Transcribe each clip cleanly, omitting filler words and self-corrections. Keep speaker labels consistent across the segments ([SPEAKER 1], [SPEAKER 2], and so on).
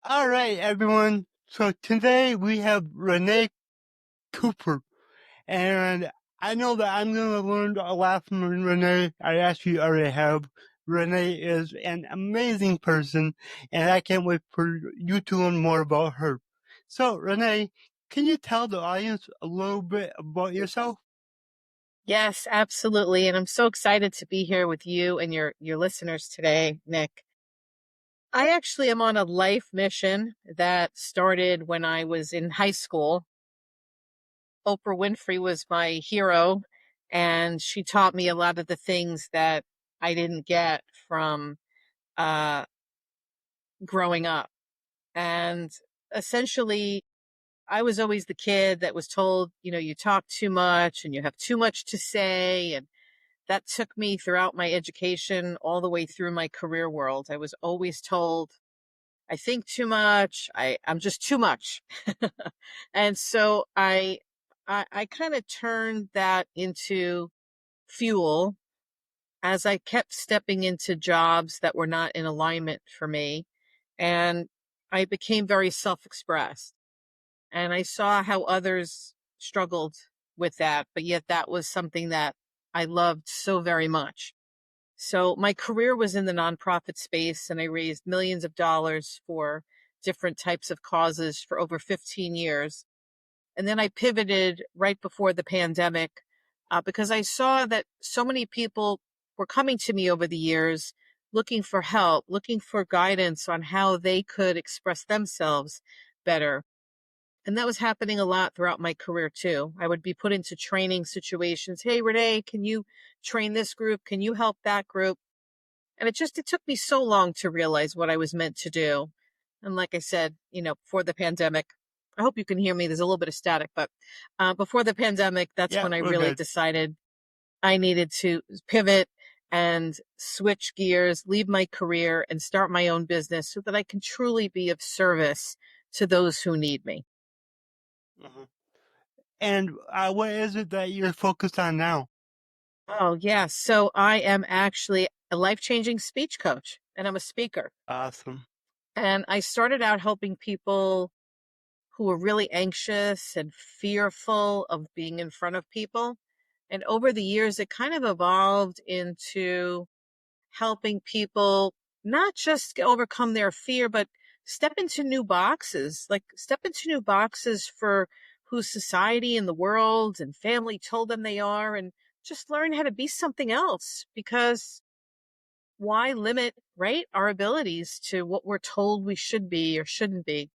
[SPEAKER 1] All right, everyone. So today we have Renee Cooper, and I know that I'm going to learn a lot from Renee. I actually already have. Renee is an amazing person, and I can't wait for you to learn more about her. So, Renee, can you tell the audience a little bit about yourself?
[SPEAKER 2] Yes, absolutely. And I'm so excited to be here with you and your listeners today, Nick. I actually am on a life mission that started when I was in high school. Oprah Winfrey was my hero, and she taught me a lot of the things that I didn't get from uh, growing up. And essentially, I was always the kid that was told, you talk too much and you have too much to say. And that took me throughout my education all the way through my career world. I was always told, I think too much. I'm just too much. And so I kind of turned that into fuel as I kept stepping into jobs that were not in alignment for me. And I became very self-expressed. And I saw how others struggled with that, but yet that was something that I loved so very much. So my career was in the nonprofit space, and I raised millions of dollars for different types of causes for over 15 years. And then I pivoted right before the pandemic because I saw that so many people were coming to me over the years looking for help, looking for guidance on how they could express themselves better. And that was happening a lot throughout my career too. I would be put into training situations. Hey, Renee, can you train this group? Can you help that group? And it took me so long to realize what I was meant to do. And like I said, before the pandemic, I hope you can hear me. There's a little bit of static, but before the pandemic, that's
[SPEAKER 1] Yeah,
[SPEAKER 2] when I
[SPEAKER 1] we're
[SPEAKER 2] really
[SPEAKER 1] good.
[SPEAKER 2] decided I needed to pivot and switch gears, leave my career and start my own business so that I can truly be of service to those who need me.
[SPEAKER 1] Mhm. And what is it that you're focused on now?
[SPEAKER 2] Oh, yeah. So I am actually a life-changing speech coach and I'm a speaker.
[SPEAKER 1] Awesome.
[SPEAKER 2] And I started out helping people who were really anxious and fearful of being in front of people. And over the years, it kind of evolved into helping people not just overcome their fear, but step into new boxes, like step into new boxes for who society and the world and family told them they are, and just learn how to be something else. Because why limit, right, our abilities to what we're told we should be or shouldn't be?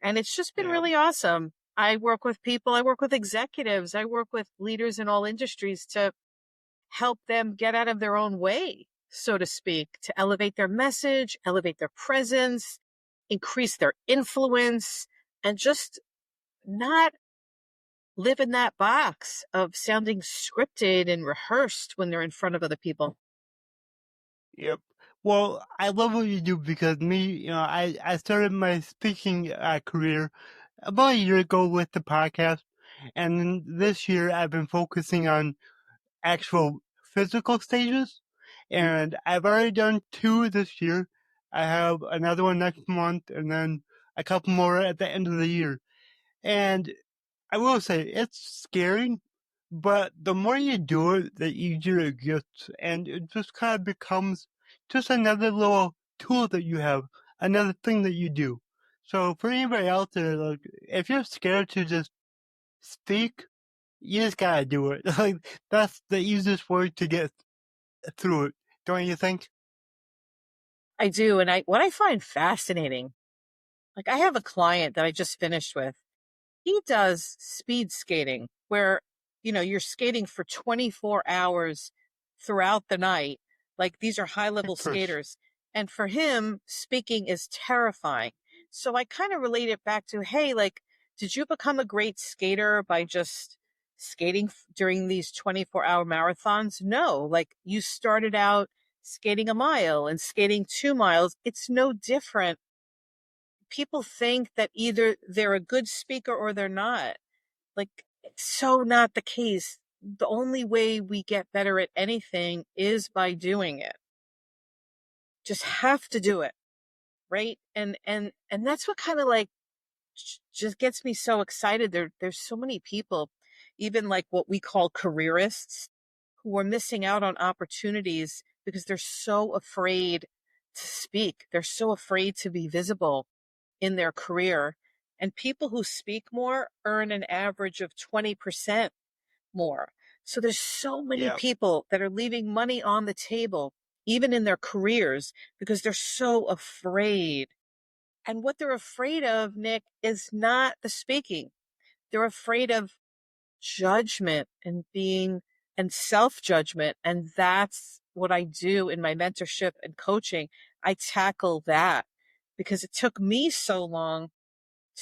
[SPEAKER 2] And it's just been
[SPEAKER 1] Yeah.
[SPEAKER 2] really awesome. I work with people, I work with executives, I work with leaders in all industries to help them get out of their own way, so to speak, to elevate their message, elevate their presence, increase their influence, and just not live in that box of sounding scripted and rehearsed when they're in front of other people.
[SPEAKER 1] Yep. Well, I love what you do because I started my speaking career about a year ago with the podcast. And then this year I've been focusing on actual physical stages. And I've already done two this year. I have another one next month and then a couple more at the end of the year. And I will say it's scary, but the more you do it, the easier it gets, and it just kind of becomes just another little tool that you have, another thing that you do. So for anybody out there, like if you're scared to just speak, you just gotta do it. Like that's the easiest way to get through it, don't you think?
[SPEAKER 2] I do. And what I find fascinating, like I have a client that I just finished with. He does speed skating where, you're skating for 24 hours throughout the night. Like these are high level
[SPEAKER 1] Push.
[SPEAKER 2] skaters. And for him, speaking is terrifying. So I kind of relate it back to, hey, like, did you become a great skater by just skating during these 24-hour marathons? No, like you started out skating a mile and skating 2 miles. It's no different. People think that either they're a good speaker or they're not. Like, it's so not the case. The only way we get better at anything is by doing it. Just have to do it. right? And that's what kind of like just gets me so excited. There's so many people, even like what we call careerists, who are missing out on opportunities because they're so afraid to speak. They're so afraid to be visible in their career. And people who speak more earn an average of 20% more. So there's so many
[SPEAKER 1] Yeah.
[SPEAKER 2] people that are leaving money on the table, even in their careers, because they're so afraid. And what they're afraid of, Nick, is not the speaking. They're afraid of judgment and self judgment. And that's what I do in my mentorship and coaching. I tackle that because it took me so long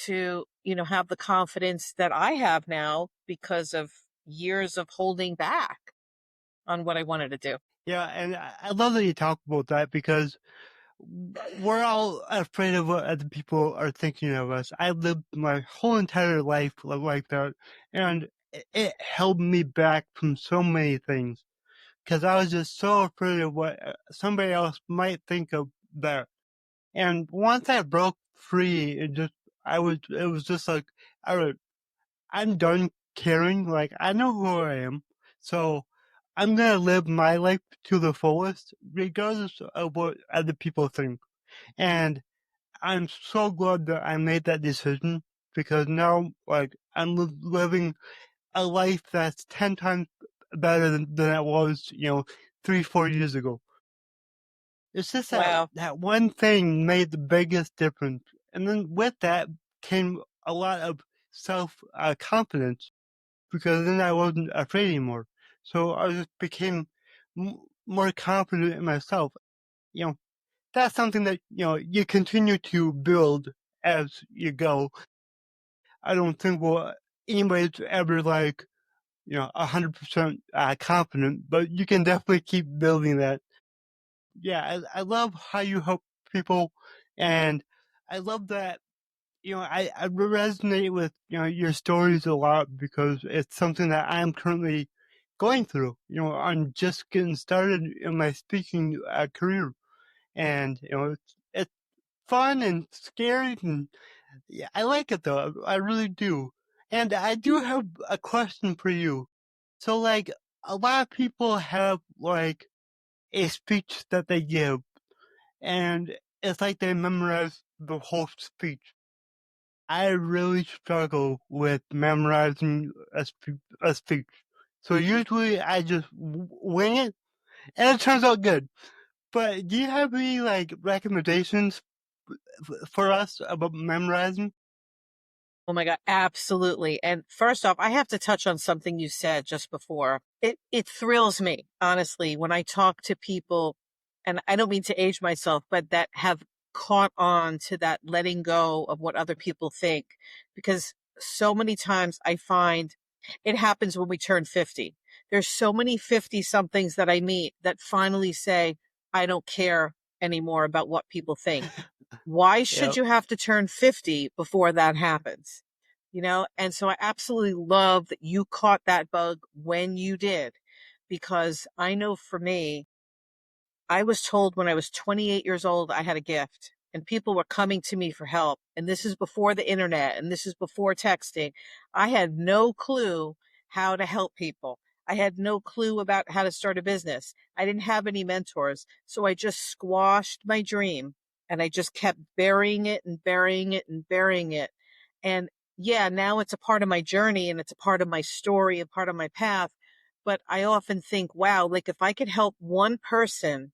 [SPEAKER 2] to, have the confidence that I have now because of years of holding back on what I wanted to do.
[SPEAKER 1] Yeah, and I love that you talk about that because we're all afraid of what other people are thinking of us. I lived my whole entire life like that, and it held me back from so many things because I was just so afraid of what somebody else might think of that. And once I broke free, it was just like, all right, I'm done caring. Like, I know who I am. So I'm going to live my life to the fullest, regardless of what other people think. And I'm so glad that I made that decision because now, like, I'm living a life that's 10 times better than it was, 3, 4 years ago. It's just
[SPEAKER 2] Wow.
[SPEAKER 1] that one thing made the biggest difference. And then with that came a lot of self confidence because then I wasn't afraid anymore. So I just became more confident in myself. You know, that's something that, you continue to build as you go. I don't think anybody's ever like, 100% confident, but you can definitely keep building that. Yeah, I love how you help people, and I love that. I resonate with your stories a lot because it's something that I'm currently going through. I'm just getting started in my speaking career, and it's fun and scary, and yeah, I like it though. I really do. And I do have a question for you. So, like, a lot of people have like a speech that they give and it's like they memorize the whole speech. I really struggle with memorizing a speech. So usually I just wing it, and it turns out good. But do you have any like recommendations for us about memorizing?
[SPEAKER 2] Oh my God, absolutely. And first off, I have to touch on something you said just before. It thrills me, honestly, when I talk to people, and I don't mean to age myself, but that have caught on to that letting go of what other people think. Because so many times I find it happens when we turn 50. There's so many 50 somethings that I meet that finally say, I don't care anymore about what people think. Why should
[SPEAKER 1] Yep.
[SPEAKER 2] you have to turn 50 before that happens? And so I absolutely love that you caught that bug when you did, because I know for me, I was told when I was 28 years old, I had a gift and people were coming to me for help. And this is before the internet and this is before texting. I had no clue how to help people. I had no clue about how to start a business. I didn't have any mentors. So I just squashed my dream and I just kept burying it and burying it and burying it. And yeah, now it's a part of my journey and it's a part of my story, a part of my path. But I often think, wow, like if I could help one person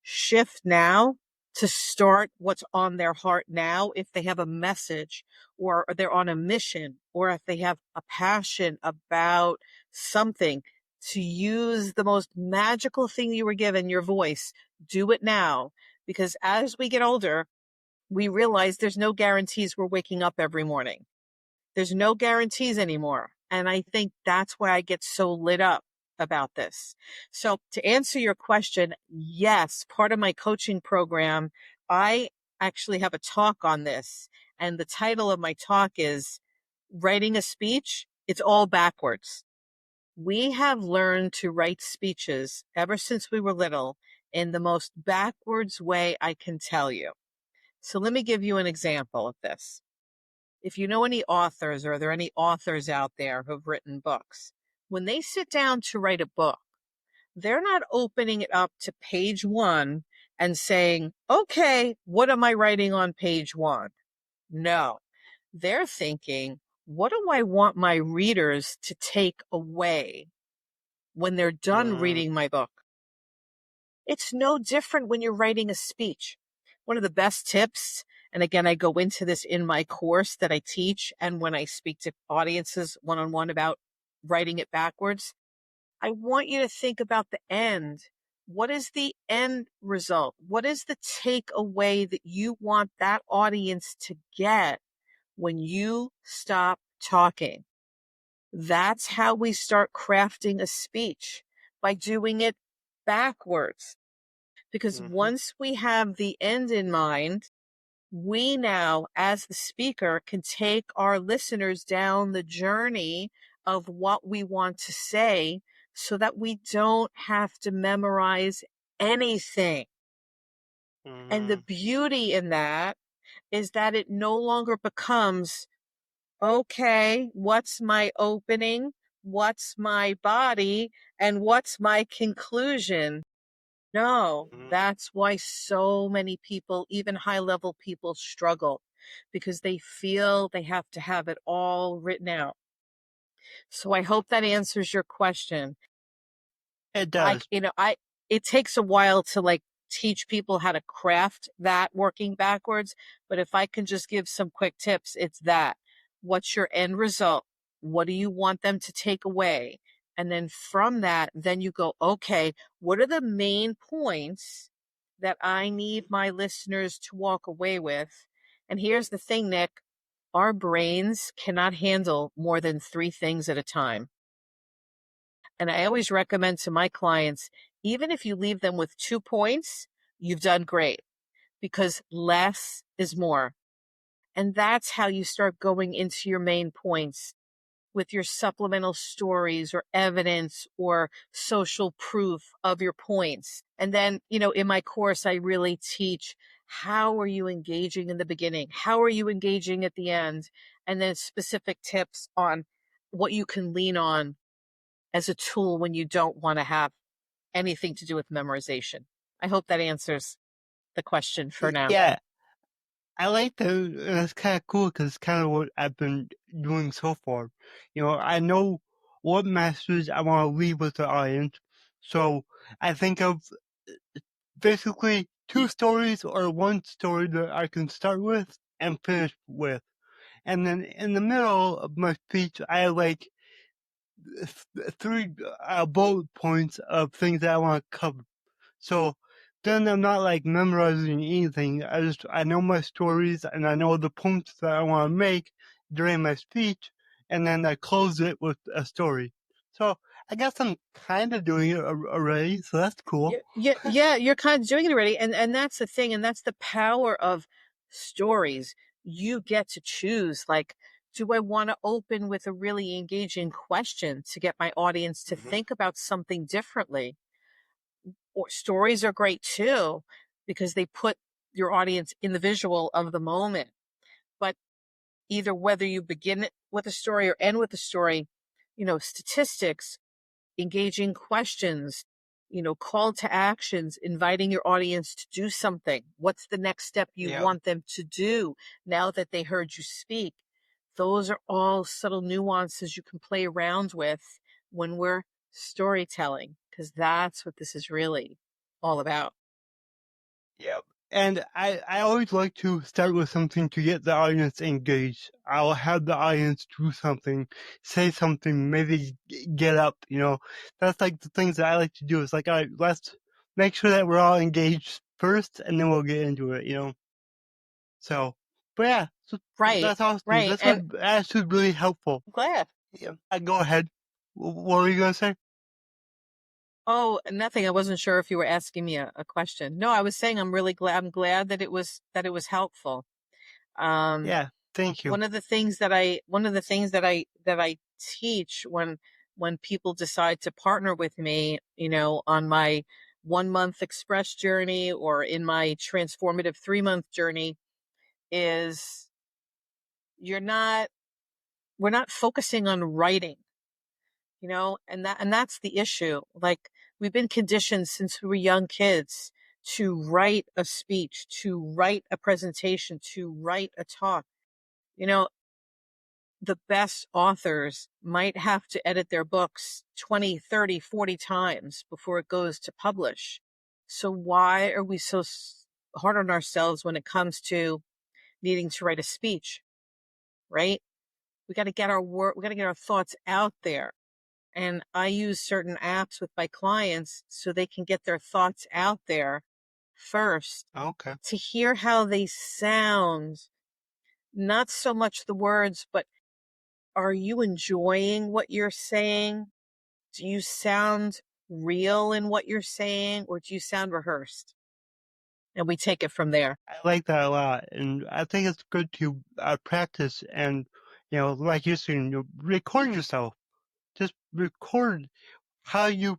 [SPEAKER 2] shift now to start what's on their heart now, if they have a message or they're on a mission, or if they have a passion about something, to use the most magical thing you were given, your voice. Do it now, because as we get older, we realize there's no guarantees we're waking up every morning. There's no guarantees anymore. And I think that's why I get so lit up about this. So to answer your question, yes, part of my coaching program, I actually have a talk on this. And the title of my talk is Writing a Speech. It's all backwards. We have learned to write speeches ever since we were little in the most backwards way I can tell you. So let me give you an example of this. If you know any authors, or are there any authors out there who've written books, when they sit down to write a book, they're not opening it up to page one and saying, okay, what am I writing on page one? No, they're thinking, what do I want my readers to take away when they're done
[SPEAKER 1] Mm-hmm.
[SPEAKER 2] reading my book? It's no different when you're writing a speech. One of the best tips, and again, I go into this in my course that I teach and when I speak to audiences one-on-one about writing it backwards, I want you to think about the end. What is the end result? What is the takeaway that you want that audience to get when you stop talking? That's how we start crafting a speech, by doing it backwards. Because
[SPEAKER 1] Mm-hmm.
[SPEAKER 2] once we have the end in mind, we now, as the speaker, can take our listeners down the journey of what we want to say so that we don't have to memorize anything. And the
[SPEAKER 1] Mm-hmm.
[SPEAKER 2] beauty in that is that it no longer becomes, okay, what's my opening? What's my body? And what's my conclusion? No,
[SPEAKER 1] Mm-hmm.
[SPEAKER 2] that's why so many people, even high level people, struggle because they feel they have to have it all written out. So I hope that answers your question.
[SPEAKER 1] It
[SPEAKER 2] I,
[SPEAKER 1] does.
[SPEAKER 2] you know, I, it takes a while to like teach people how to craft that working backwards. But if I can just give some quick tips, it's that. What's your end result? What do you want them to take away? And then from that, then you go, okay, what are the main points that I need my listeners to walk away with? And here's the thing, Nick, our brains cannot handle more than 3 things at a time. And I always recommend to my clients, even if you leave them with 2 points, you've done great, because less is more. And that's how you start going into your main points with your supplemental stories or evidence or social proof of your points. And then, in my course, I really teach, how are you engaging in the beginning? How are you engaging at the end? And then specific tips on what you can lean on as a tool when you don't want to have anything to do with memorization. I hope that answers the question for now.
[SPEAKER 1] Yeah, I like that. It's kind of cool because it's kind of what I've been doing so far. I know what message I want to leave with the audience, so I think of basically two stories or one story that I can start with and finish with. And then in the middle of my speech, I have like three bullet points of things that I want to cover. So then I'm not like memorizing anything. I know my stories and I know the points that I want to make during my speech, and then I close it with a story. So I guess I'm kind of doing it already, so that's cool.
[SPEAKER 2] Yeah, you're kind of doing it already. And that's the thing. And that's the power of stories. You get to choose, like, do I want to open with a really engaging question to get my audience to
[SPEAKER 1] Hmm.
[SPEAKER 2] think about something differently? Or stories are great too, because they put your audience in the visual of the moment. But either whether you begin it with a story or end with a story, statistics, engaging questions, call to actions, inviting your audience to do something. What's the next step you
[SPEAKER 1] Yeah.
[SPEAKER 2] want them to do now that they heard you speak? Those are all subtle nuances you can play around with when we're storytelling, because that's what this is really all about.
[SPEAKER 1] Yep. And I always like to start with something to get the audience engaged. I'll have the audience do something, say something, maybe get up, That's like the things that I like to do. It's like, all right, let's make sure that we're all engaged first and then we'll get into it. So, but yeah, so
[SPEAKER 2] Right,
[SPEAKER 1] that's awesome.
[SPEAKER 2] right.
[SPEAKER 1] This was
[SPEAKER 2] And
[SPEAKER 1] actually really helpful.
[SPEAKER 2] I'm glad.
[SPEAKER 1] Yeah. Go ahead. What were you going to say?
[SPEAKER 2] Oh, nothing. I wasn't sure if you were asking me a question. No, I was saying I'm really glad. I'm glad that it was helpful. Um,
[SPEAKER 1] Yeah. Thank you.
[SPEAKER 2] one of the things that I teach when people decide to partner with me, on my 1 month express journey or in my transformative 3 month journey, is you're not we're not focusing on writing, and that's the issue. Like, we've been conditioned since we were young kids to write a speech, to write a presentation, to write a talk. You know, the best authors might have to edit their books 20, 30, 40 times before it goes to publish. So why are we so hard on ourselves when it comes to needing to write a speech, right? We got to get our work, we got to get our thoughts out there. And I use certain apps with my clients so they can get their thoughts out there first
[SPEAKER 1] Okay.
[SPEAKER 2] to hear how they sound, not so much the words, but are you enjoying what you're saying? Do you sound real in what you're saying, or do you sound rehearsed? And we take it from there.
[SPEAKER 1] I like that a lot, and I think it's good to practice and, like you're saying, record yourself. Just record how you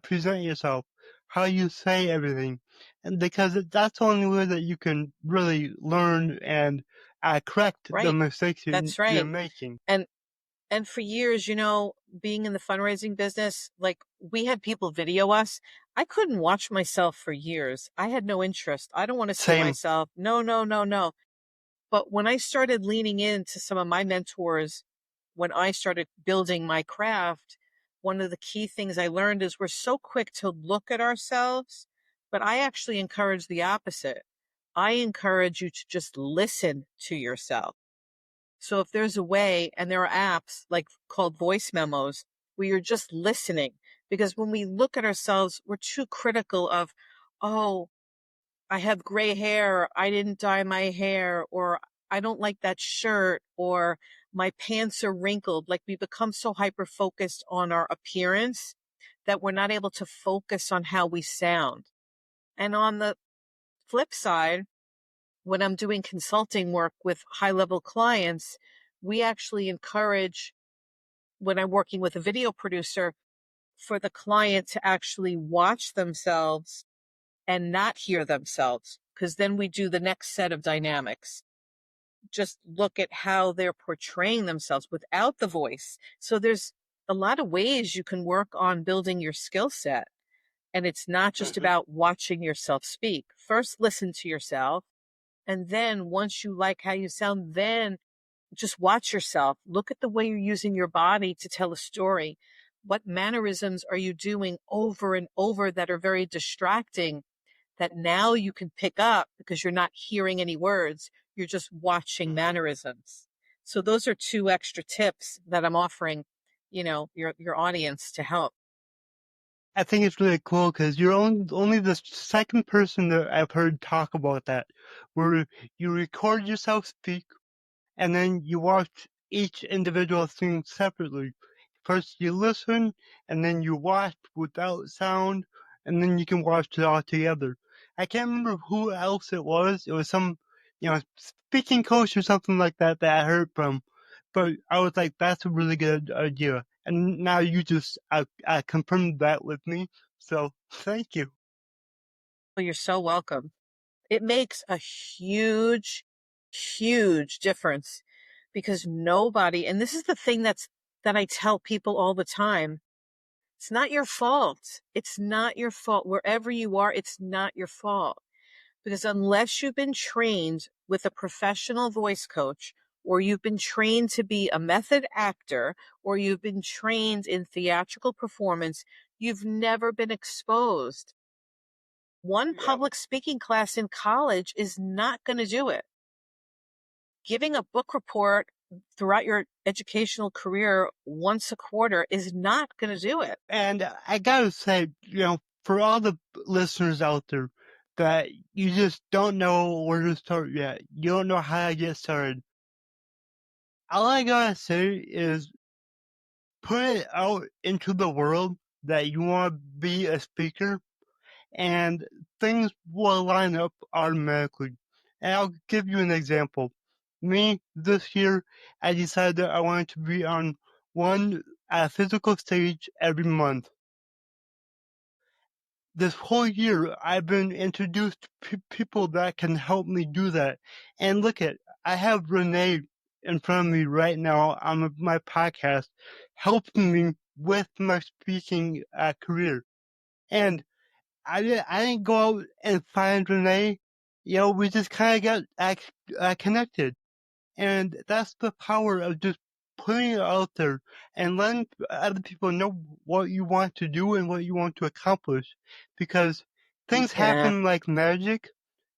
[SPEAKER 1] present yourself, how you say everything, and because that's the only way that you can really learn and correct the
[SPEAKER 2] Right.
[SPEAKER 1] mistakes
[SPEAKER 2] That's
[SPEAKER 1] you're
[SPEAKER 2] right.
[SPEAKER 1] making.
[SPEAKER 2] And and for years, being in the fundraising business, like, we had people video us. I couldn't watch myself for years. I had no interest. I don't want to see
[SPEAKER 1] Same.
[SPEAKER 2] myself. No, no, no, no. But when I started leaning into some of my mentors, when I started building my craft, one of the key things I learned is we're so quick to look at ourselves, but I actually encourage the opposite. I encourage you to just listen to yourself. So if there's a way, and there are apps like called voice memos, where you're just listening, because when we look at ourselves, we're too critical of, oh, I have gray hair, I didn't dye my hair, or I don't like that shirt, or my pants are wrinkled. Like, we become so hyper focused on our appearance that we're not able to focus on how we sound. And on the flip side, when I'm doing consulting work with high level clients, we actually encourage, when I'm working with a video producer, for the client to actually watch themselves and not hear themselves, because then we do the next set of dynamics. Just look at how they're portraying themselves without the voice. So there's a lot of ways you can work on building your skill set. And it's not just
[SPEAKER 1] Mhm.
[SPEAKER 2] about watching yourself speak. First, listen to yourself. And then once you like how you sound, then just watch yourself. Look at the way you're using your body to tell a story. What mannerisms are you doing over and over that are very distracting, that now you can pick up because you're not hearing any words? You're just watching
[SPEAKER 1] Mhm.
[SPEAKER 2] mannerisms. So those are two extra tips that I'm offering, your audience to help.
[SPEAKER 1] I think it's really cool because you're only the second person that I've heard talk about that, where you record yourself speak and then you watch each individual thing separately. First you listen, and then you watch without sound, and then you can watch it all together. I can't remember who else it was. It was some, speaking coach or something like that that I heard from. But I was like, that's a really good idea. And now you just confirmed that with me. So thank you.
[SPEAKER 2] Well, you're so welcome. It makes a huge, huge difference, because nobody, and this is the thing that I tell people all the time. It's not your fault. It's not your fault. Wherever you are, it's not your fault. Because unless you've been trained with a professional voice coach, or you've been trained to be a method actor, or you've been trained in theatrical performance, you've never been exposed. One
[SPEAKER 1] Yep.
[SPEAKER 2] public speaking class in college is not going to do it. Giving a book report throughout your educational career once a quarter is not going to do it.
[SPEAKER 1] And I gotta say, for all the listeners out there that you just don't know where to start yet, you don't know how to get started, all I gotta say is put it out into the world that you want to be a speaker, and things will line up automatically. And I'll give you an example. Me, this year, I decided that I wanted to be on one physical stage every month. this whole year I've been introduced to people that can help me do that. And look at, I have Renee in front of me right now on my podcast helping me with my speaking career. And I didn't go out and find Renee. You know, we just kind of got connected. And that's the power of just putting it out there and letting other people know what you want to do and what you want to accomplish. Because things
[SPEAKER 2] Yeah,
[SPEAKER 1] happen like magic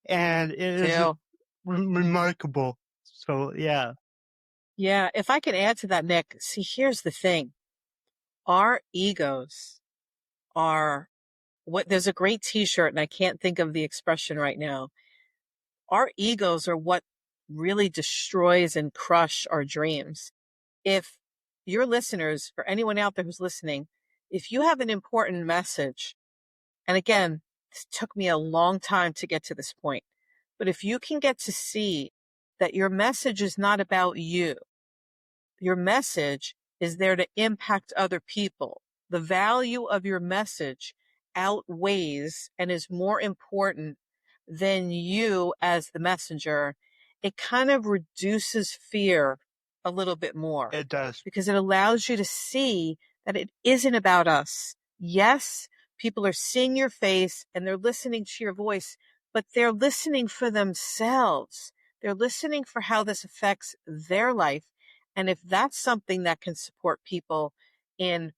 [SPEAKER 1] and it is just
[SPEAKER 2] do.
[SPEAKER 1] remarkable. So, yeah,
[SPEAKER 2] Yeah, if I can add to that, Nick, see, here's the thing. Our egos are there's a great t-shirt and I can't think of the expression right now. Our egos are what really destroys and crush our dreams. If your listeners or anyone out there who's listening, if you have an important message, and again, this took me a long time to get to this point, but if you can get to see that your message is not about you, your message is there to impact other people. The value of your message outweighs and is more important than you as the messenger. It kind of reduces fear a little bit more
[SPEAKER 1] it does.
[SPEAKER 2] because it allows you to see that it isn't about us. Yes, people are seeing your face and they're listening to your voice, but they're listening for themselves. They're listening for how this affects their life. And if that's something that can support people in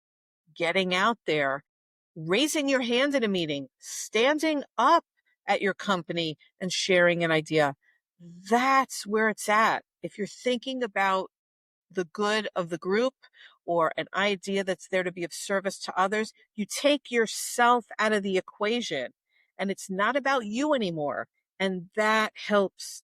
[SPEAKER 2] getting out there, raising your hand in a meeting, standing up at your company and sharing an idea, that's where it's at. If you're thinking about the good of the group or an idea that's there to be of service to others, you take yourself out of the equation and it's not about you anymore. And that helps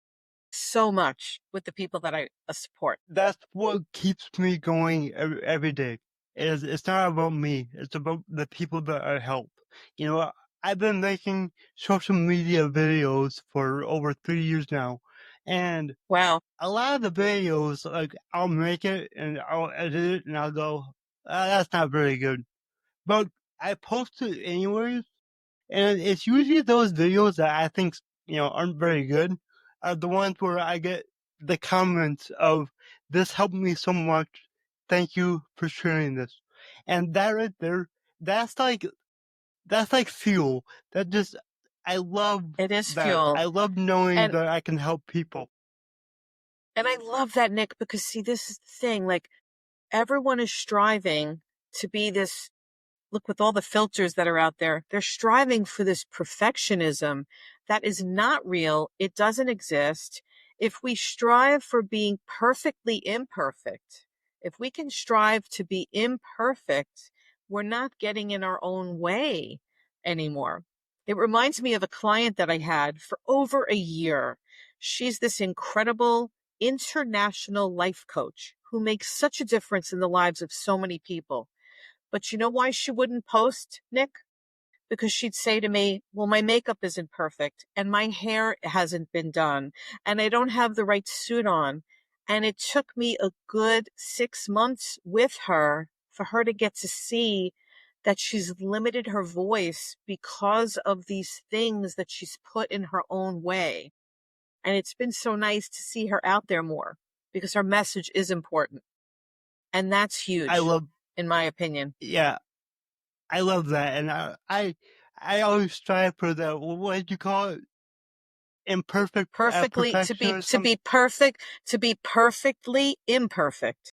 [SPEAKER 2] so much with the people that I support.
[SPEAKER 1] That's what keeps me going every day. It's not about me. It's about the people that I help. You know, I've been making social media videos for over 3 years now, and
[SPEAKER 2] Wow.
[SPEAKER 1] a lot of the videos, like I'll make it and I'll edit it and I'll go, that's not very good. But I post it anyways, and it's usually those videos that I think, aren't very good are the ones where I get the comments of, this helped me so much. Thank you for sharing this. And that right there, that's like, that's like fuel. That just, I love
[SPEAKER 2] It is
[SPEAKER 1] that.
[SPEAKER 2] fuel.
[SPEAKER 1] I love knowing
[SPEAKER 2] And
[SPEAKER 1] that I can help people.
[SPEAKER 2] and I love that, Nick, because see, this is the thing, like everyone is striving to be this. Look, with all the filters that are out there, they're striving for this perfectionism that is not real. It doesn't exist. If we strive for being perfectly imperfect, if we can strive to be imperfect, we're not getting in our own way anymore. It reminds me of a client that I had for over a year. She's this incredible international life coach who makes such a difference in the lives of so many people. But you know why she wouldn't post, Nick? Because she'd say to me, well, my makeup isn't perfect and my hair hasn't been done and I don't have the right suit on. And it took me a good 6 months with her for her to get to see that she's limited her voice because of these things that she's put in her own way. And it's been so nice to see her out there more because her message is important. And that's
[SPEAKER 1] I
[SPEAKER 2] huge,
[SPEAKER 1] love,
[SPEAKER 2] in my opinion.
[SPEAKER 1] yeah, I love that. And I always strive for that. What did you call it? Imperfect
[SPEAKER 2] Perfectly
[SPEAKER 1] perfection or
[SPEAKER 2] to
[SPEAKER 1] something?
[SPEAKER 2] be perfect, to be perfectly imperfect.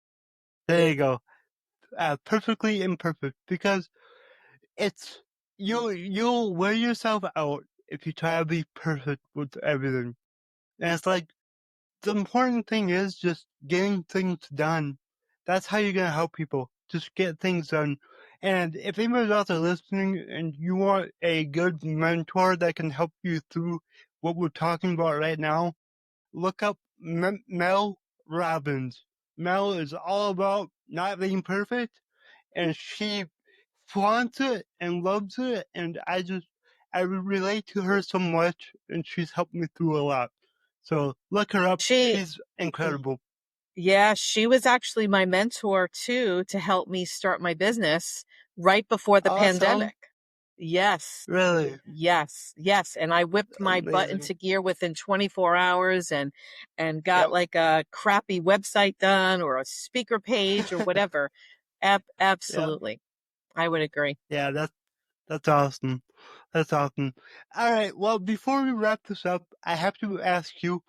[SPEAKER 1] There you go. Perfectly imperfect, because it's, you'll wear yourself out if you try to be perfect with everything. And it's like, the important thing is just getting things done. That's how you're gonna help people. Just get things done. And if anybody's out there listening and you want a good mentor that can help you through what we're talking about right now, look up Mel Robbins. Mel is all about not being perfect, and she flaunts it and loves it, and I relate to her so much, and she's helped me through a lot. So look her up.
[SPEAKER 2] She,
[SPEAKER 1] She's incredible.
[SPEAKER 2] yeah, she was actually my mentor too to help me start my business right before the
[SPEAKER 1] Awesome.
[SPEAKER 2] pandemic. Yes.
[SPEAKER 1] Really
[SPEAKER 2] Yes, yes, and I whipped my butt
[SPEAKER 1] amazing.
[SPEAKER 2] into gear within 24 hours and got
[SPEAKER 1] Yep.
[SPEAKER 2] like a crappy website done or a speaker page or whatever.
[SPEAKER 1] Yep.
[SPEAKER 2] Absolutely. I would agree.
[SPEAKER 1] Yeah, that's awesome. That's awesome. All right. Well, before we wrap this up, I have to ask you.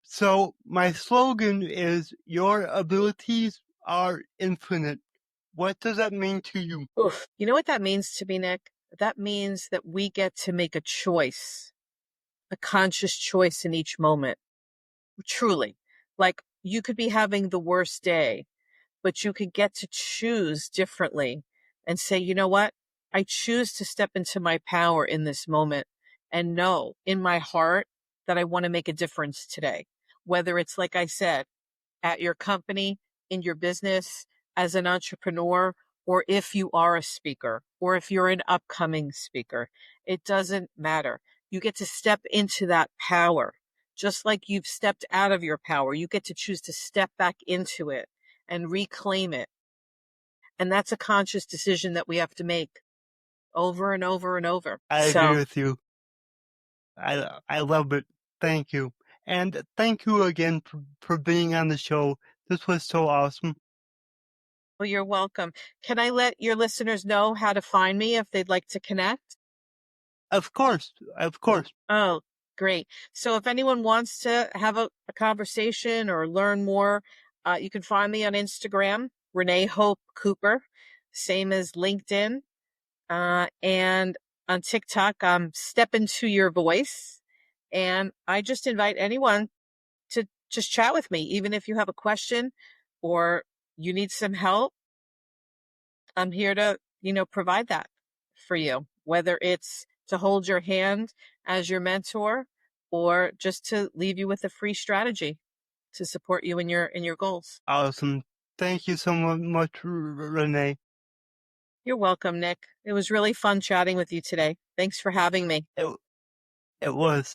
[SPEAKER 1] So my slogan is your abilities are infinite. What does that mean to you?
[SPEAKER 2] Oof. You know what that means to me, Nick? That means that we get to make a choice, a conscious choice in each moment. Truly. Like you could be having the worst day, but you could get to choose differently and say, you know what? I choose to step into my power in this moment and know in my heart that I want to make a difference today. Whether it's, like I said, at your company, in your business, as an entrepreneur, or if you are a speaker, or if you're an upcoming speaker, it doesn't matter. You get to step into that power. Just like you've stepped out of your power, you get to choose to step back into it and reclaim it. And that's a conscious decision that we have to make over and over and over.
[SPEAKER 1] I agree
[SPEAKER 2] So
[SPEAKER 1] with you. I love it. Thank you. And thank you again for being on the show. This was so awesome.
[SPEAKER 2] well, you're welcome. Can I let your listeners know how to find me if they'd like to connect?
[SPEAKER 1] Of course. Of course.
[SPEAKER 2] Oh, great. So if anyone wants to have a conversation or learn more, you can find me on Instagram, Renee Hope Cooper, same as LinkedIn. And on TikTok, Step Into Your Voice. And I just invite anyone to just chat with me, even if you have a question or you need some help. I'm here to, provide that for you, whether it's to hold your hand as your mentor or just to leave you with a free strategy to support you in your goals.
[SPEAKER 1] Awesome. Thank you so much, Renee.
[SPEAKER 2] You're welcome, Nick. It was really fun chatting with you today. Thanks for having me.
[SPEAKER 1] It, it was.